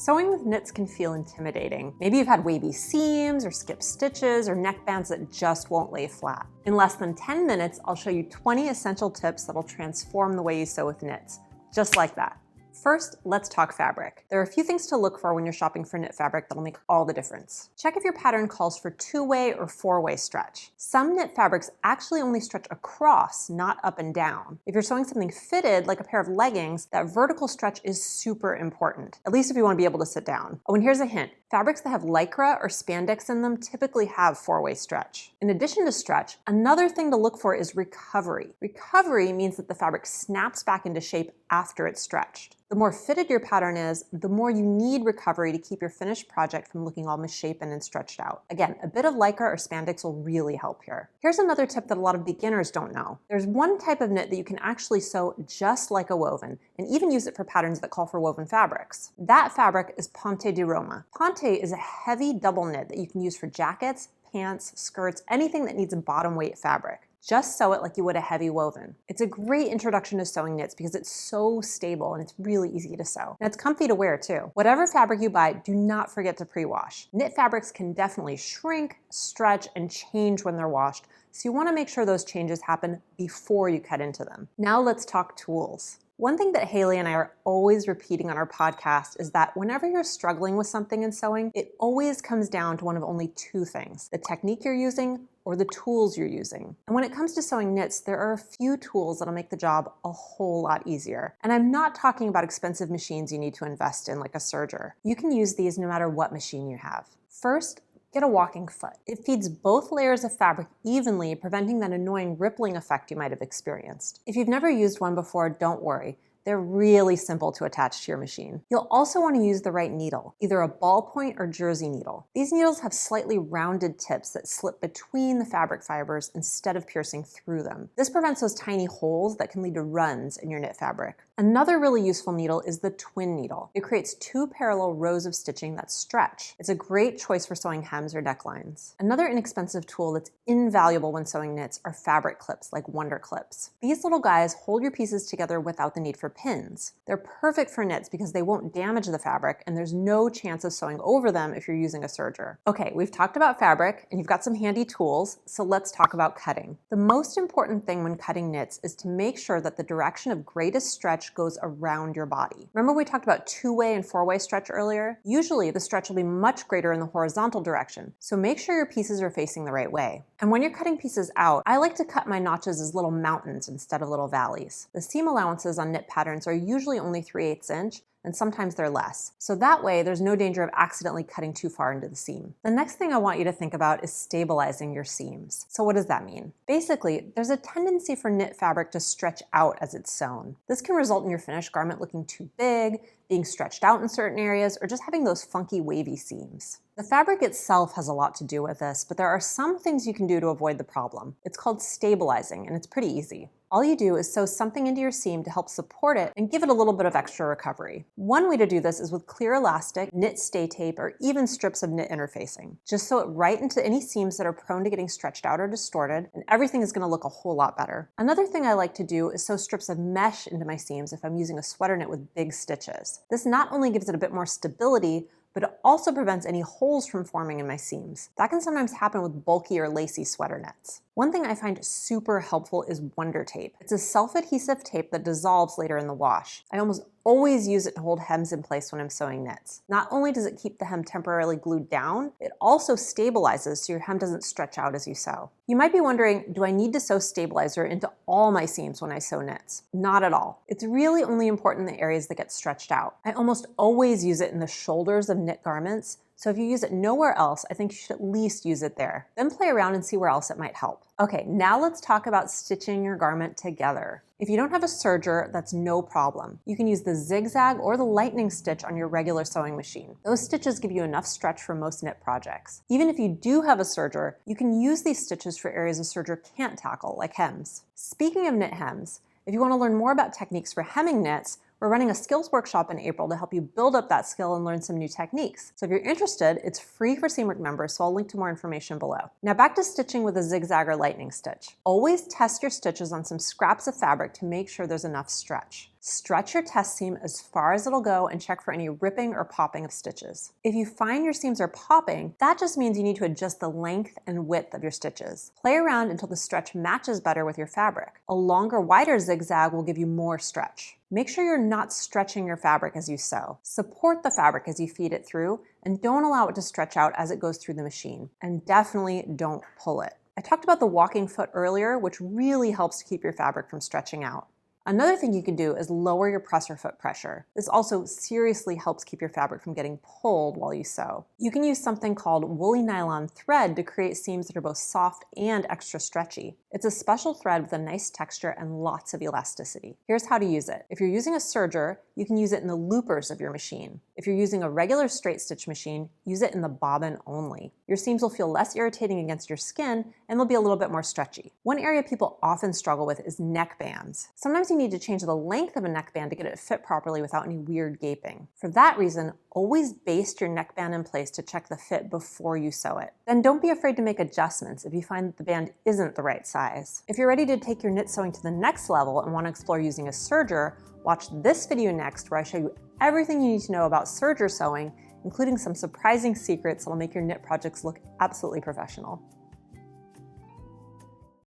Sewing with knits can feel intimidating. Maybe you've had wavy seams or skipped stitches or neckbands that just won't lay flat. In less than 10 minutes, I'll show you 20 essential tips that'll transform the way you sew with knits, just like that. First, let's talk fabric. There are a few things to look for when you're shopping for knit fabric that'll make all the difference. Check if your pattern calls for 2-way or 4-way stretch. Some knit fabrics actually only stretch across, not up and down. If you're sewing something fitted, like a pair of leggings, that vertical stretch is super important, at least if you want to be able to sit down. Oh, and here's a hint. Fabrics that have lycra or spandex in them typically have 4-way stretch. In addition to stretch, another thing to look for is recovery. Recovery means that the fabric snaps back into shape after it's stretched. The more fitted your pattern is, the more you need recovery to keep your finished project from looking all misshapen and stretched out. Again, a bit of lycra or spandex will really help here. Here's another tip that a lot of beginners don't know. There's one type of knit that you can actually sew just like a woven, and even use it for patterns that call for woven fabrics. That fabric is Ponte di Roma. Ponte is a heavy double knit that you can use for jackets, pants, skirts, anything that needs a bottom weight fabric. Just sew it like you would a heavy woven. It's a great introduction to sewing knits because it's so stable and it's really easy to sew. And it's comfy to wear too. Whatever fabric you buy, do not forget to pre-wash. Knit fabrics can definitely shrink, stretch, and change when they're washed, so you want to make sure those changes happen before you cut into them. Now let's talk tools. One thing that Haley and I are always repeating on our podcast is that whenever you're struggling with something in sewing, it always comes down to one of only two things: the technique you're using or the tools you're using. And when it comes to sewing knits, there are a few tools that'll make the job a whole lot easier. And I'm not talking about expensive machines you need to invest in like a serger. You can use these no matter what machine you have. First, get a walking foot. It feeds both layers of fabric evenly, preventing that annoying rippling effect you might have experienced. If you've never used one before, don't worry. They're really simple to attach to your machine. You'll also want to use the right needle, either a ballpoint or jersey needle. These needles have slightly rounded tips that slip between the fabric fibers instead of piercing through them. This prevents those tiny holes that can lead to runs in your knit fabric. Another really useful needle is the twin needle. It creates 2 parallel rows of stitching that stretch. It's a great choice for sewing hems or necklines. Another inexpensive tool that's invaluable when sewing knits are fabric clips like Wonder Clips. These little guys hold your pieces together without the need for pins. They're perfect for knits because they won't damage the fabric and there's no chance of sewing over them if you're using a serger. Okay, we've talked about fabric and you've got some handy tools, so let's talk about cutting. The most important thing when cutting knits is to make sure that the direction of greatest stretch goes around your body. Remember we talked about 2-way and 4-way stretch earlier? Usually the stretch will be much greater in the horizontal direction, so make sure your pieces are facing the right way. And when you're cutting pieces out, I like to cut my notches as little mountains instead of little valleys. The seam allowances on knit patterns are usually only 3/8 inch, and sometimes they're less. So that way, there's no danger of accidentally cutting too far into the seam. The next thing I want you to think about is stabilizing your seams. So what does that mean? Basically, there's a tendency for knit fabric to stretch out as it's sewn. This can result in your finished garment looking too big, being stretched out in certain areas, or just having those funky wavy seams. The fabric itself has a lot to do with this, but there are some things you can do to avoid the problem. It's called stabilizing, and it's pretty easy. All you do is sew something into your seam to help support it and give it a little bit of extra recovery. One way to do this is with clear elastic, knit stay tape, or even strips of knit interfacing. Just sew it right into any seams that are prone to getting stretched out or distorted, and everything is going to look a whole lot better. Another thing I like to do is sew strips of mesh into my seams if I'm using a sweater knit with big stitches. This not only gives it a bit more stability, but it also prevents any holes from forming in my seams. That can sometimes happen with bulky or lacy sweater knits. One thing I find super helpful is Wonder Tape. It's a self-adhesive tape that dissolves later in the wash. I almost always use it to hold hems in place when I'm sewing knits. Not only does it keep the hem temporarily glued down, it also stabilizes so your hem doesn't stretch out as you sew. You might be wondering, do I need to sew stabilizer into all my seams when I sew knits? Not at all. It's really only important in the areas that get stretched out. I almost always use it in the shoulders of knit garments, so if you use it nowhere else, I think you should at least use it there. Then play around and see where else it might help. Okay, now let's talk about stitching your garment together. If you don't have a serger, that's no problem. You can use the zigzag or the lightning stitch on your regular sewing machine. Those stitches give you enough stretch for most knit projects. Even if you do have a serger, you can use these stitches for areas a serger can't tackle, like hems. Speaking of knit hems, if you want to learn more about techniques for hemming knits, we're running a skills workshop in April to help you build up that skill and learn some new techniques. So if you're interested, it's free for Seamwork members, so I'll link to more information below. Now back to stitching with a zigzag or lightning stitch. Always test your stitches on some scraps of fabric to make sure there's enough stretch. Stretch your test seam as far as it'll go and check for any ripping or popping of stitches. If you find your seams are popping, that just means you need to adjust the length and width of your stitches. Play around until the stretch matches better with your fabric. A longer, wider zigzag will give you more stretch. Make sure you're not stretching your fabric as you sew. Support the fabric as you feed it through, and don't allow it to stretch out as it goes through the machine. And definitely don't pull it. I talked about the walking foot earlier, which really helps to keep your fabric from stretching out. Another thing you can do is lower your presser foot pressure. This also seriously helps keep your fabric from getting pulled while you sew. You can use something called woolly nylon thread to create seams that are both soft and extra stretchy. It's a special thread with a nice texture and lots of elasticity. Here's how to use it. If you're using a serger, you can use it in the loopers of your machine. If you're using a regular straight stitch machine, use it in the bobbin only. Your seams will feel less irritating against your skin and they'll be a little bit more stretchy. One area people often struggle with is neck bands. Sometimes you need to change the length of a neckband to get it to fit properly without any weird gaping. For that reason, always baste your neckband in place to check the fit before you sew it. Then don't be afraid to make adjustments if you find that the band isn't the right size. If you're ready to take your knit sewing to the next level and want to explore using a serger, watch this video next where I show you everything you need to know about serger sewing, including some surprising secrets that will make your knit projects look absolutely professional.